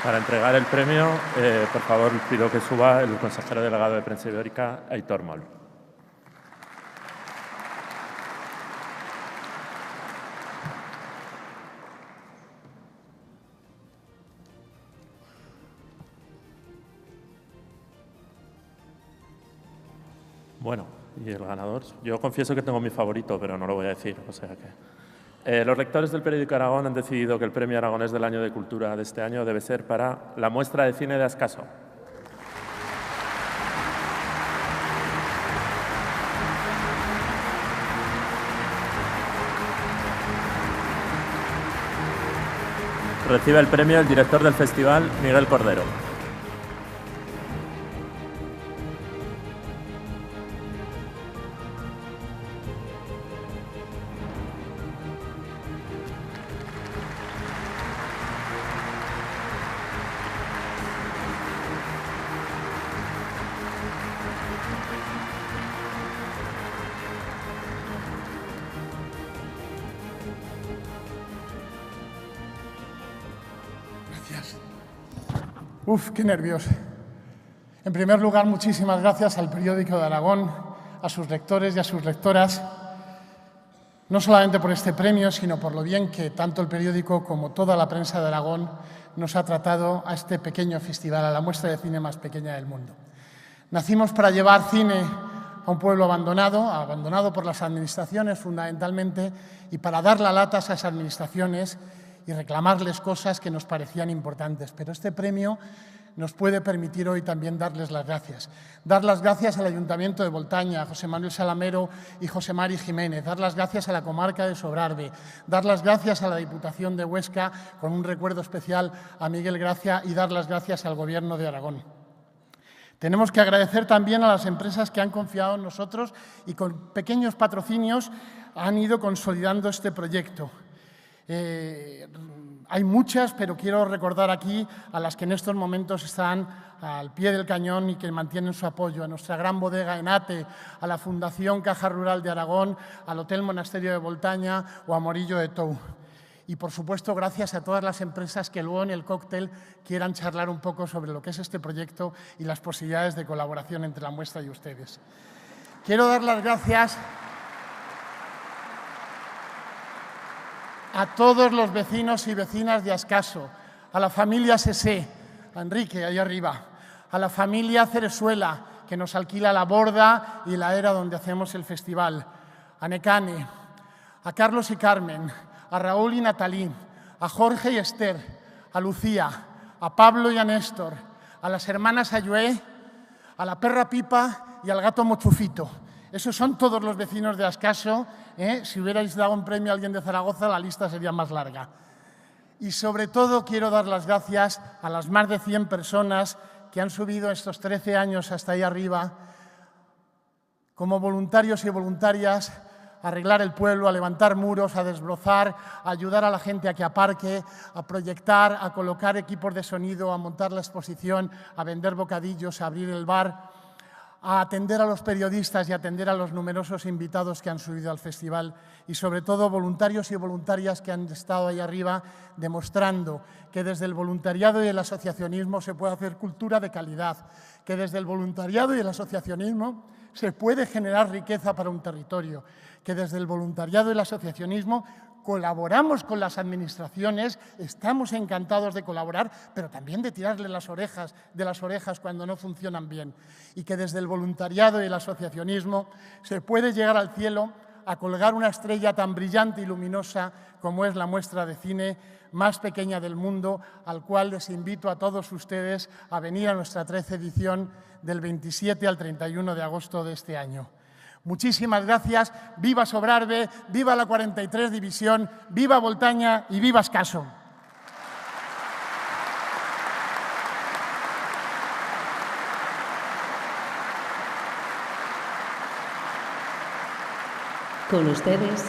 Para entregar el premio, por favor, pido que suba el consejero delegado de Prensa Ibérica, Aitor Moll. Bueno, y el ganador, yo confieso que tengo mi favorito, pero no lo voy a decir, o sea que... los lectores del periódico Aragón han decidido que el Premio Aragonés del Año de Cultura de este año debe ser para la muestra de cine de Ascaso. Recibe el premio el director del festival, Miguel Cordero. Qué nervios. En primer lugar, muchísimas gracias al Periódico de Aragón, a sus lectores y a sus lectoras, no solamente por este premio, sino por lo bien que tanto el periódico como toda la prensa de Aragón nos ha tratado a este pequeño festival, a la muestra de cine más pequeña del mundo. Nacimos para llevar cine a un pueblo abandonado por las administraciones fundamentalmente, y para dar la lata a esas administraciones y reclamarles cosas que nos parecían importantes. Pero este premio nos puede permitir hoy también darles las gracias. Dar las gracias al Ayuntamiento de Voltaña, a José Manuel Salamero y José Mari Jiménez, dar las gracias a la comarca de Sobrarbe, dar las gracias a la Diputación de Huesca, con un recuerdo especial a Miguel Gracia, y dar las gracias al Gobierno de Aragón. Tenemos que agradecer también a las empresas que han confiado en nosotros y con pequeños patrocinios han ido consolidando este proyecto. Hay muchas, pero quiero recordar aquí a las que en estos momentos están al pie del cañón y que mantienen su apoyo: a nuestra gran bodega Enate, a la Fundación Caja Rural de Aragón, al Hotel Monasterio de Voltaña o a Morillo de Tou. Y, por supuesto, gracias a todas las empresas que luego en el cóctel quieran charlar un poco sobre lo que es este proyecto y las posibilidades de colaboración entre la muestra y ustedes. Quiero dar las gracias a todos los vecinos y vecinas de Ascaso, a la familia Sesé, a Enrique, ahí arriba, a la familia Cerezuela, que nos alquila la borda y la era donde hacemos el festival, a Necane, a Carlos y Carmen, a Raúl y Natalí, a Jorge y Esther, a Lucía, a Pablo y a Néstor, a las hermanas Ayué, a la perra Pipa y al gato Mochufito. Esos son todos los vecinos de Ascaso. Si hubierais dado un premio a alguien de Zaragoza, la lista sería más larga. Y sobre todo quiero dar las gracias a las más de 100 personas que han subido estos 13 años hasta ahí arriba como voluntarios y voluntarias a arreglar el pueblo, a levantar muros, a desbrozar, a ayudar a la gente a que aparque, a proyectar, a colocar equipos de sonido, a montar la exposición, a vender bocadillos, a abrir el bar, a atender a los periodistas y a atender a los numerosos invitados que han subido al festival, y sobre todo voluntarios y voluntarias que han estado ahí arriba demostrando que desde el voluntariado y el asociacionismo se puede hacer cultura de calidad, que desde el voluntariado y el asociacionismo se puede generar riqueza para un territorio, que desde el voluntariado y el asociacionismo colaboramos con las administraciones, estamos encantados de colaborar, pero también de tirarle de las orejas cuando no funcionan bien, y que desde el voluntariado y el asociacionismo se puede llegar al cielo a colgar una estrella tan brillante y luminosa como es la muestra de cine más pequeña del mundo, al cual les invito a todos ustedes a venir a nuestra 13ª edición del 27 al 31 de agosto de este año. Muchísimas gracias, viva Sobrarbe, viva la 43 División, viva Voltaña y viva Ascaso. Con ustedes,